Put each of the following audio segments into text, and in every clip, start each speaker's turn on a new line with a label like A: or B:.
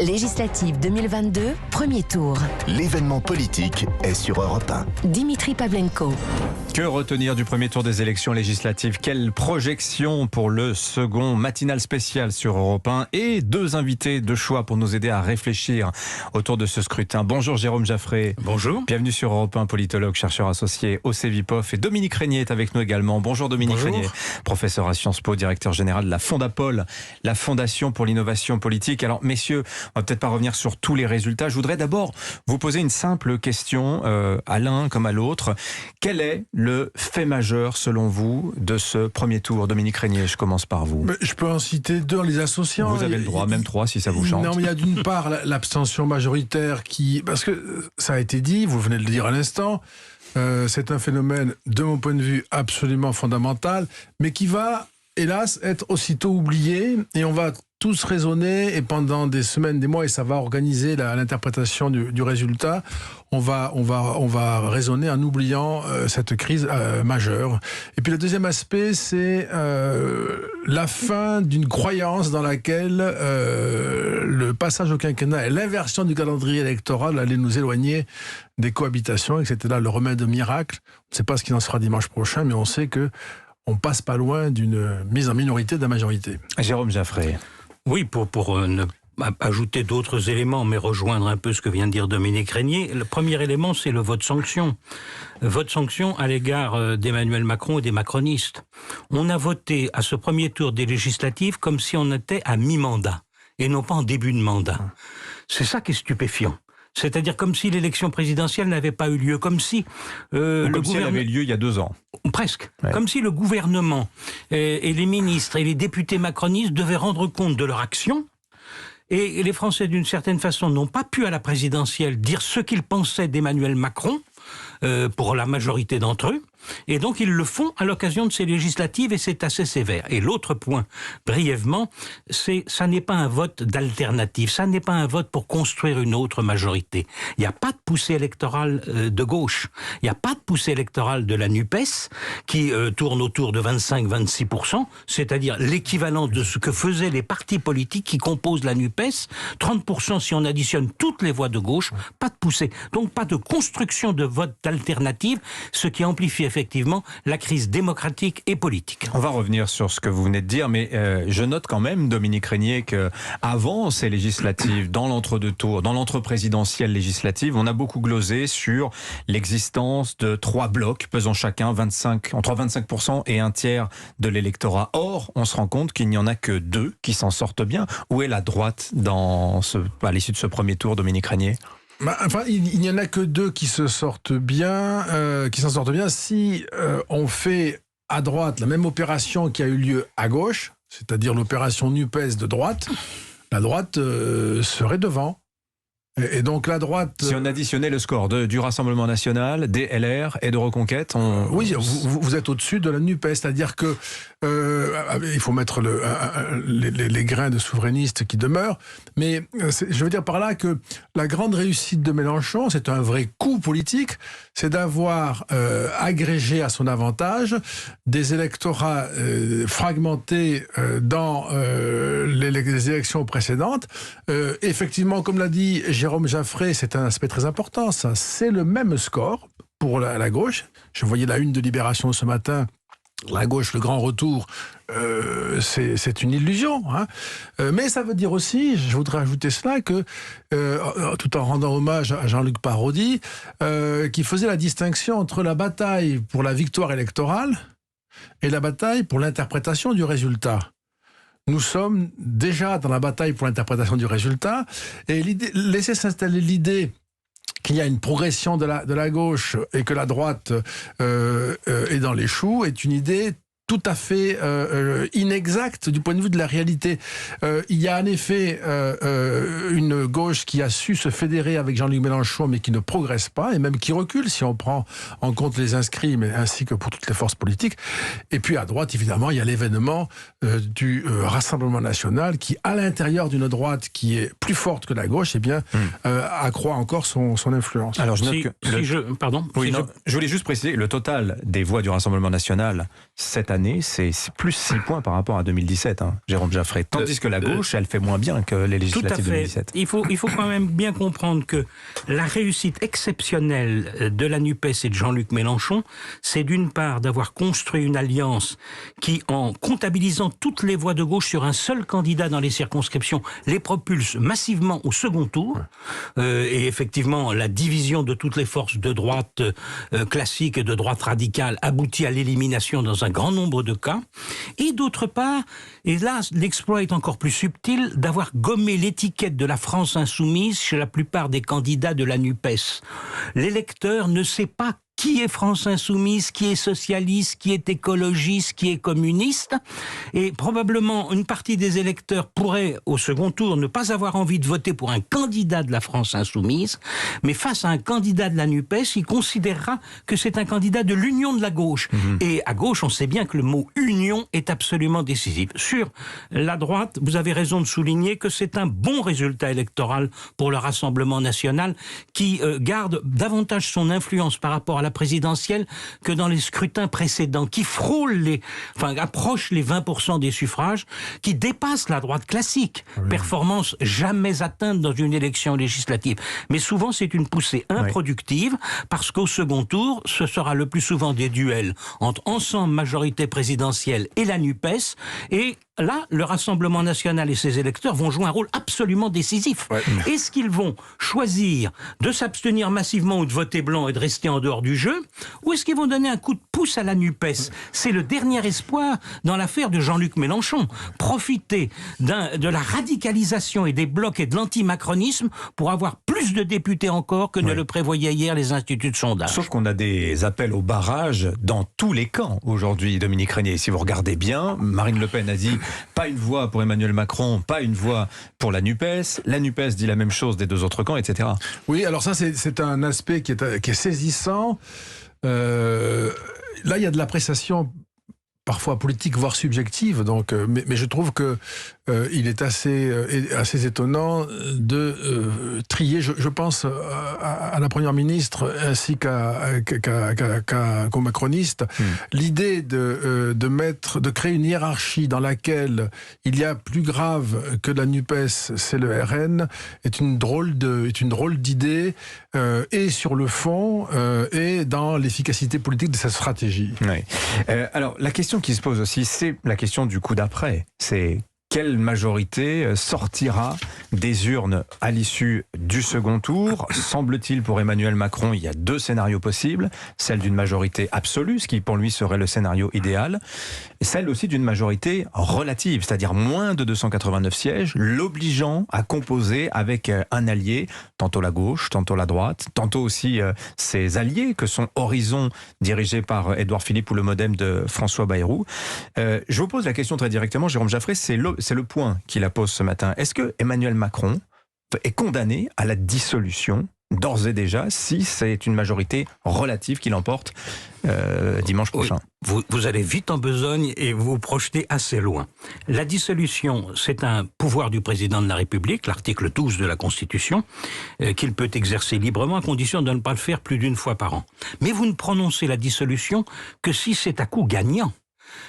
A: Législative 2022, premier tour.
B: L'événement politique est sur Europe 1.
A: Dimitri Pavlenko.
C: Que retenir du premier tour des élections législatives? Quelle projection pour le second matinal spécial sur Europe 1? Et deux invités de choix pour nous aider à réfléchir autour de ce scrutin. Bonjour Jérôme Jaffré.
D: Bonjour.
C: Bienvenue sur Europe 1, politologue, chercheur associé au CEVIPOF. Et Dominique Régnier est avec nous également. Bonjour Dominique Régnier, professeur à Sciences Po, directeur général de la Fondapol, la Fondation pour l'innovation politique. Alors messieurs, on va peut-être pas revenir sur tous les résultats. Je voudrais d'abord vous poser une simple question, à l'un comme à l'autre. Quel est le fait majeur, selon vous, de ce premier tour? Dominique Régnier, je commence par vous.
E: Mais je peux en citer deux en les associant.
C: Vous avez le droit, même trois si ça vous chante.
E: Non, mais il y a d'une part l'abstention majoritaire qui... Parce que ça a été dit, vous venez de le dire à l'instant, c'est un phénomène, de mon point de vue, absolument fondamental, mais qui va, hélas, être aussitôt oublié, et on va tous raisonner, et pendant des semaines, des mois, et ça va organiser l'interprétation du résultat, on va raisonner en oubliant cette crise majeure. Et puis le deuxième aspect, c'est la fin d'une croyance dans laquelle le passage au quinquennat et l'inversion du calendrier électoral allaient nous éloigner des cohabitations, et que c'était là le remède miracle. On ne sait pas ce qu'il en sera dimanche prochain, mais on sait que on passe pas loin d'une mise en minorité de la majorité.
C: Jérôme Jaffré.
D: Oui, pour ne ajouter d'autres éléments, mais rejoindre un peu ce que vient de dire Dominique Régnier, le premier élément, c'est le vote sanction. Vote sanction à l'égard d'Emmanuel Macron et des macronistes. On a voté à ce premier tour des législatives comme si on était à mi-mandat, et non pas en début de mandat. C'est ça qui est stupéfiant. C'est-à-dire comme si l'élection présidentielle n'avait pas eu lieu, comme si
C: elle avait lieu il y a 2 ans.
D: Presque.
C: Ouais.
D: Comme si le gouvernement et les ministres et les députés macronistes devaient rendre compte de leur action. Et les Français, d'une certaine façon, n'ont pas pu à la présidentielle dire ce qu'ils pensaient d'Emmanuel Macron, pour la majorité d'entre eux. Et donc ils le font à l'occasion de ces législatives et c'est assez sévère. Et l'autre point, brièvement, ça n'est pas un vote d'alternative, ça n'est pas un vote pour construire une autre majorité. Il n'y a pas de poussée électorale de gauche, il n'y a pas de poussée électorale de la NUPES qui tourne autour de 25-26%, c'est-à-dire l'équivalent de ce que faisaient les partis politiques qui composent la NUPES, 30% si on additionne toutes les voix de gauche, pas de poussée. Donc pas de construction de vote d'alternative, ce qui amplifie effectivement la crise démocratique et politique.
C: On va revenir sur ce que vous venez de dire, mais je note quand même, Dominique Régnier, qu'avant ces législatives, dans l'entre-deux tours, dans l'entre-présidentielle législative, on a beaucoup glosé sur l'existence de 3 blocs pesant chacun entre 25% et un tiers de l'électorat. Or, on se rend compte qu'il n'y en a que 2 qui s'en sortent bien. Où est la droite à l'issue de ce premier tour, Dominique Régnier?
E: Enfin, il n'y en a que 2 qui s'en sortent bien si on fait à droite la même opération qui a eu lieu à gauche, c'est-à-dire l'opération NUPES de droite, la droite serait devant. Et donc la droite...
C: Si on additionnait le score du Rassemblement National, des LR et de Reconquête,
E: oui, vous êtes au-dessus de la NUPES, c'est-à-dire que il faut mettre les grains de souverainistes qui demeurent, mais je veux dire par là que la grande réussite de Mélenchon, c'est un vrai coup politique, c'est d'avoir agrégé à son avantage des électorats fragmentés dans les élections précédentes. Effectivement, comme l'a dit Jérôme Jaffré, c'est un aspect très important, ça, c'est le même score pour la gauche. Je voyais la une de Libération ce matin. La gauche, le grand retour, c'est une illusion. Hein. Mais ça veut dire aussi, je voudrais ajouter cela, que tout en rendant hommage à Jean-Luc Parodi, qui faisait la distinction entre la bataille pour la victoire électorale et la bataille pour l'interprétation du résultat. Nous sommes déjà dans la bataille pour l'interprétation du résultat, et laisser s'installer l'idée qu'il y a une progression de la gauche et que la droite est dans les choux est une idée tout à fait inexacte du point de vue de la réalité. Il y a en effet une gauche qui a su se fédérer avec Jean-Luc Mélenchon, mais qui ne progresse pas, et même qui recule, si on prend en compte les inscrits, mais ainsi que pour toutes les forces politiques. Et puis à droite, évidemment, il y a l'événement du Rassemblement National, qui, à l'intérieur d'une droite qui est plus forte que la gauche, eh bien, accroît encore son influence.
C: Alors, je voulais juste préciser, le total des voix du Rassemblement National cette année année, c'est plus 6 points par rapport à 2017, hein, Jérôme Jaffray. Tandis que la gauche, elle fait moins bien que les législatives de 2017.
D: Il faut quand même bien comprendre que la réussite exceptionnelle de la NUPES et de Jean-Luc Mélenchon, c'est d'une part d'avoir construit une alliance qui, en comptabilisant toutes les voix de gauche sur un seul candidat dans les circonscriptions, les propulse massivement au second tour. Et effectivement, la division de toutes les forces de droite classique et de droite radicale aboutit à l'élimination dans un grand nombre de cas. Et d'autre part, et là l'exploit est encore plus subtil, d'avoir gommé l'étiquette de la France insoumise chez la plupart des candidats de la NUPES. L'électeur ne sait pas qui est France Insoumise, qui est socialiste, qui est écologiste, qui est communiste. Et probablement, une partie des électeurs pourrait, au second tour, ne pas avoir envie de voter pour un candidat de la France Insoumise, mais face à un candidat de la NUPES, il considérera que c'est un candidat de l'union de la gauche. Et à gauche, on sait bien que le mot union est absolument décisif. Sur la droite, vous avez raison de souligner que c'est un bon résultat électoral pour le Rassemblement national, qui garde davantage son influence par rapport à la présidentielle que dans les scrutins précédents, qui approche les 20% des suffrages, qui dépasse la droite classique. Oui. Performance jamais atteinte dans une élection législative. Mais souvent, c'est une poussée improductive, parce qu'au second tour, ce sera le plus souvent des duels entre Ensemble majorité présidentielle et la NUPES, et là, le Rassemblement national et ses électeurs vont jouer un rôle absolument décisif. Ouais. Est-ce qu'ils vont choisir de s'abstenir massivement ou de voter blanc et de rester en dehors du jeu, ou est-ce qu'ils vont donner un coup de pouce à la NUPES? C'est le dernier espoir dans l'affaire de Jean-Luc Mélenchon. Profiter de la radicalisation et des blocs et de l'antimacronisme pour avoir plus de députés encore que ne le prévoyaient hier les instituts de sondage.
C: Sauf qu'on a des appels au barrage dans tous les camps aujourd'hui, Dominique Régnier. Si vous regardez bien, Marine Le Pen a dit pas une voix pour Emmanuel Macron, pas une voix pour la NUPES. La NUPES dit la même chose des deux autres camps, etc.
E: Oui, alors ça, c'est un aspect qui est saisissant. Là, il y a de l'appréciation parfois politique, voire subjective. Donc, mais je trouve que il est assez étonnant de trier. Je pense à la première ministre ainsi qu'aux macronistes. L'idée de créer une hiérarchie dans laquelle il y a plus grave que la NUPES, c'est le RN, est une drôle d'idée, et sur le fond, et dans l'efficacité politique de sa stratégie.
C: Oui. Alors, la question qui se pose aussi, c'est la question du coup d'après. C'est quelle majorité sortira des urnes à l'issue du second tour? Semble-t-il, pour Emmanuel Macron, il y a deux scénarios possibles. Celle d'une majorité absolue, ce qui pour lui serait le scénario idéal. Et celle aussi d'une majorité relative, c'est-à-dire moins de 289 sièges, l'obligeant à composer avec un allié, tantôt la gauche, tantôt la droite, tantôt aussi ses alliés que sont Horizon, dirigé par Édouard Philippe, ou le Modem de François Bayrou. Je vous pose la question très directement, Jérôme Jaffray, c'est le point qu'il la pose ce matin. Est-ce que Emmanuel Macron est condamné à la dissolution d'ores et déjà, si c'est une majorité relative qui l'emporte dimanche prochain?
D: Vous allez vite en besogne et vous vous projetez assez loin. La dissolution, c'est un pouvoir du président de la République, l'article 12 de la Constitution, qu'il peut exercer librement à condition de ne pas le faire plus d'une fois par an. Mais vous ne prononcez la dissolution que si c'est à coup gagnant.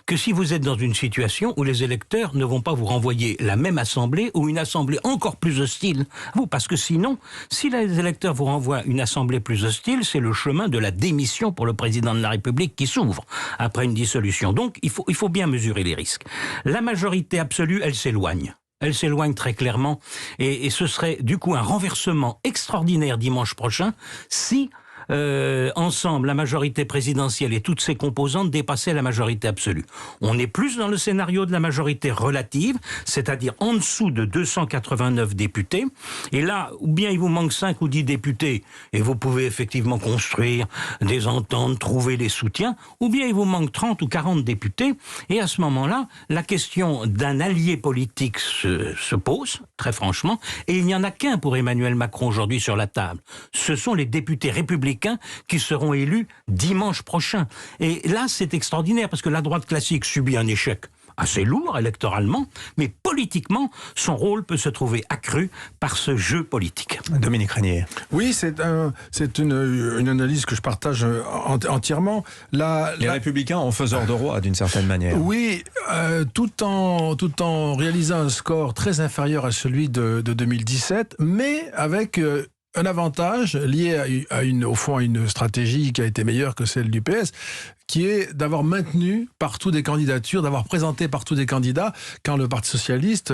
D: Que si vous êtes dans une situation où les électeurs ne vont pas vous renvoyer la même assemblée ou une assemblée encore plus hostile. Parce que sinon, si les électeurs vous renvoient une assemblée plus hostile, c'est le chemin de la démission pour le président de la République qui s'ouvre après une dissolution. Donc, il faut bien mesurer les risques. La majorité absolue, elle s'éloigne. Elle s'éloigne très clairement et ce serait du coup un renversement extraordinaire dimanche prochain si... ensemble, la majorité présidentielle et toutes ses composantes dépassaient la majorité absolue. On est plus dans le scénario de la majorité relative, c'est-à-dire en dessous de 289 députés. Et là, ou bien il vous manque 5 ou 10 députés, et vous pouvez effectivement construire des ententes, trouver les soutiens, ou bien il vous manque 30 ou 40 députés, et à ce moment-là, la question d'un allié politique se pose, très franchement, et il n'y en a qu'un pour Emmanuel Macron aujourd'hui sur la table. Ce sont les députés républicains qui seront élus dimanche prochain. Et là, c'est extraordinaire, parce que la droite classique subit un échec assez lourd électoralement, mais politiquement, son rôle peut se trouver accru par ce jeu politique.
C: Dominique Régnier.
E: Oui, c'est une analyse que je partage entièrement.
C: Les Républicains en faiseurs de roi, d'une certaine manière.
E: Oui, tout en réalisant un score très inférieur à celui de 2017, mais avec un avantage lié au fond à une stratégie qui a été meilleure que celle du PS, qui est d'avoir maintenu partout des candidatures, d'avoir présenté partout des candidats, quand le Parti socialiste,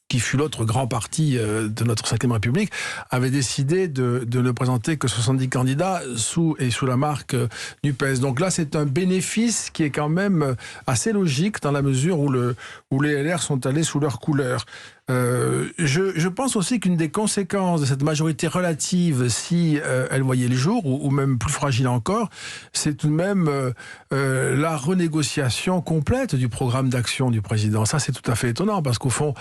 E: qui fut l'autre grand parti de notre 5e République, avait décidé de ne présenter que 70 candidats sous la marque NUPES. Donc là, c'est un bénéfice qui est quand même assez logique dans la mesure où les LR sont allés sous leur couleur. Je pense aussi qu'une des conséquences de cette majorité relative, si elle voyait le jour, ou même plus fragile encore, c'est tout de même la renégociation complète du programme d'action du président. Ça, c'est tout à fait étonnant, parce qu'au fond,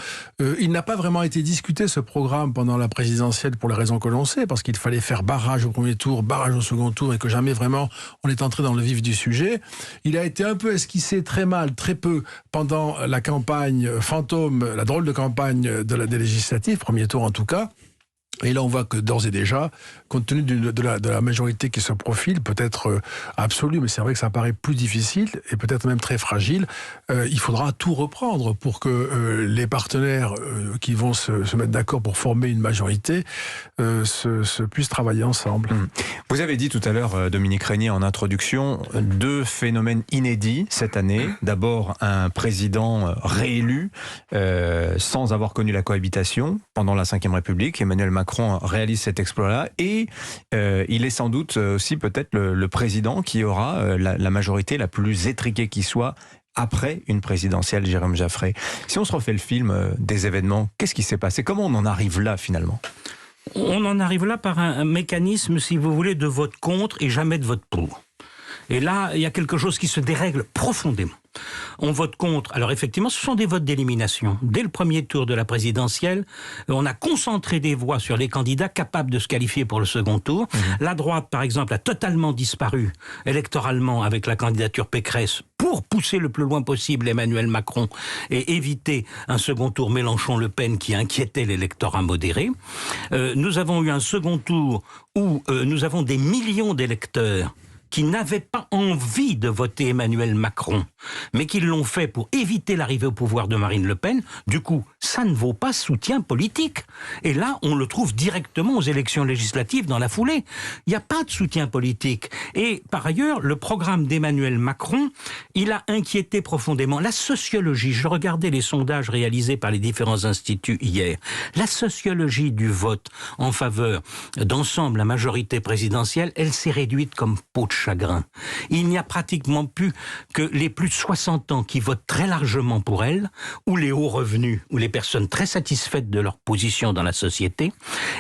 E: il n'a pas vraiment été discuté, ce programme, pendant la présidentielle, pour les raisons que l'on sait, parce qu'il fallait faire barrage au premier tour, barrage au second tour, et que jamais vraiment on est entré dans le vif du sujet. Il a été un peu esquissé très mal, très peu, pendant la campagne fantôme, la drôle de campagne des législatives, premier tour en tout cas. Et là, on voit que d'ores et déjà, compte tenu de la majorité qui se profile, peut-être absolue, mais c'est vrai que ça paraît plus difficile et peut-être même très fragile, il faudra tout reprendre pour que les partenaires qui vont se mettre d'accord pour former une majorité puissent travailler ensemble.
C: Vous avez dit tout à l'heure, Dominique Régnier, en introduction, 2 phénomènes inédits cette année. D'abord, un président réélu sans avoir connu la cohabitation pendant la Ve République. Emmanuel Macron réalise cet exploit-là et il est sans doute aussi peut-être le président qui aura la majorité la plus étriquée qui soit après une présidentielle, Jérôme Jaffray. Si on se refait le film des événements, qu'est-ce qui s'est passé? Comment on en arrive là finalement?
D: On en arrive là par un mécanisme, si vous voulez, de vote contre et jamais de vote pour. Et là, il y a quelque chose qui se dérègle profondément. On vote contre. Alors effectivement, ce sont des votes d'élimination. Dès le premier tour de la présidentielle, on a concentré des voix sur les candidats capables de se qualifier pour le second tour. La droite, par exemple, a totalement disparu électoralement avec la candidature Pécresse pour pousser le plus loin possible Emmanuel Macron et éviter un second tour Mélenchon-Le Pen qui inquiétait l'électorat modéré. Nous avons eu un second tour où nous avons des millions d'électeurs qui n'avaient pas envie de voter Emmanuel Macron, mais qui l'ont fait pour éviter l'arrivée au pouvoir de Marine Le Pen. Du coup, ça ne vaut pas soutien politique. Et là, on le trouve directement aux élections législatives dans la foulée. Il n'y a pas de soutien politique. Et par ailleurs, le programme d'Emmanuel Macron, il a inquiété profondément la sociologie. Je regardais les sondages réalisés par les différents instituts hier. La sociologie du vote en faveur d'ensemble la majorité présidentielle, elle s'est réduite comme peau de chagrin. Il n'y a pratiquement plus que les plus de 60 ans qui votent très largement pour elle, ou les hauts revenus, ou les personnes très satisfaites de leur position dans la société.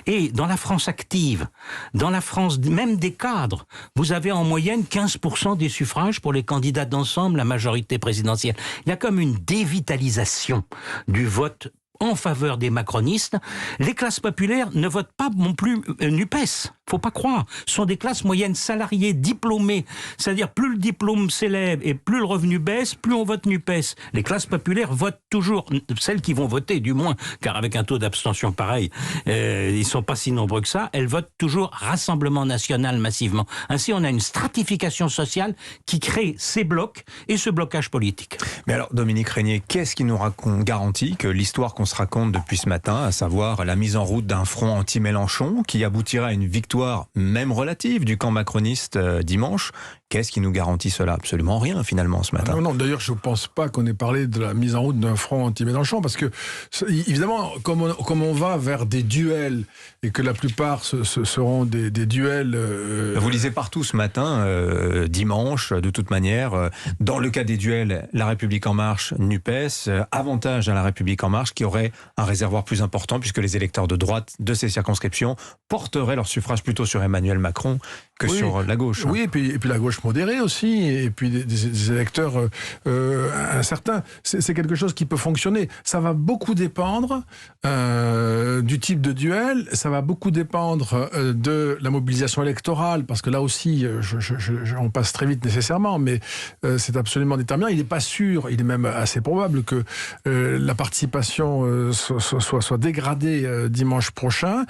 D: Et dans la France active, dans la France même des cadres, vous avez en moyenne 15% des suffrages pour les candidats d'ensemble, la majorité présidentielle. Il y a comme une dévitalisation du vote en faveur des macronistes. Les classes populaires ne votent pas non plus NUPES. Faut pas croire. Ce sont des classes moyennes salariées, diplômées. C'est-à-dire, plus le diplôme s'élève et plus le revenu baisse, plus on vote NUPES. Les classes populaires votent toujours, celles qui vont voter du moins, car avec un taux d'abstention pareil, ils sont pas si nombreux que ça, elles votent toujours Rassemblement National massivement. Ainsi, on a une stratification sociale qui crée ces blocs et ce blocage politique.
C: Mais alors, Dominique Régnier, qu'est-ce qui nous garantit que l'histoire qu'on se raconte depuis ce matin, à savoir la mise en route d'un front anti-Mélenchon qui aboutira à une victoire même relative du camp macroniste dimanche, qu'est-ce qui nous garantit cela? Absolument rien finalement ce matin.
E: Non, d'ailleurs je ne pense pas qu'on ait parlé de la mise en route d'un front anti-Mélenchon, parce que évidemment comme on va vers des duels et que la plupart seront des duels...
C: Vous lisez partout ce matin, dimanche, de toute manière, dans le cas des duels, La République En Marche, NUPES, avantage à La République En Marche qui aurait aurait un réservoir plus important puisque les électeurs de droite de ces circonscriptions porteraient leur suffrage plutôt sur Emmanuel Macron que sur la gauche.
E: Oui, et puis la gauche modérée aussi, et puis des électeurs incertains. C'est quelque chose qui peut fonctionner. Ça va beaucoup dépendre du type de duel, ça va beaucoup dépendre de la mobilisation électorale, parce que là aussi, on passe très vite nécessairement, mais c'est absolument déterminant. Il n'est pas sûr, il est même assez probable que la participation soit dégradée dimanche prochain,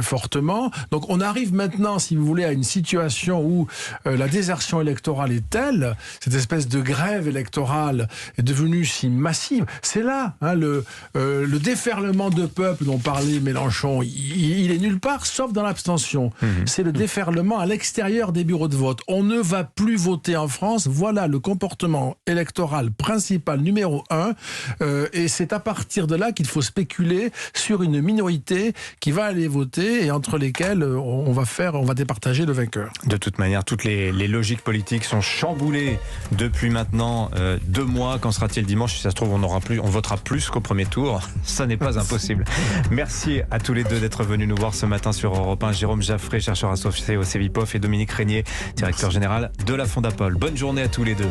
E: fortement. Donc on arrive maintenant, si vous voulez, à une situation où la désertion électorale est telle, cette espèce de grève électorale est devenue si massive. C'est là le déferlement de peuple dont parlait Mélenchon. Il est nulle part, sauf dans l'abstention. C'est le déferlement à l'extérieur des bureaux de vote. On ne va plus voter en France. Voilà le comportement électoral principal numéro 1. Et c'est à partir de là qu'il faut spéculer sur une minorité qui va aller voter et entre lesquelles on va départager le vainqueur.
C: De toute manière, toutes les logiques politiques sont chamboulées depuis maintenant 2 mois. Qu'en sera-t-il dimanche? Si ça se trouve, on votera plus qu'au premier tour. Ça n'est pas impossible. Merci à tous les deux d'être venus nous voir ce matin sur Europe 1. Jérôme Jaffré, chercheur associé au CEVIPOF, et Dominique Régnier, directeur général de la Fondapol. Bonne journée à tous les deux.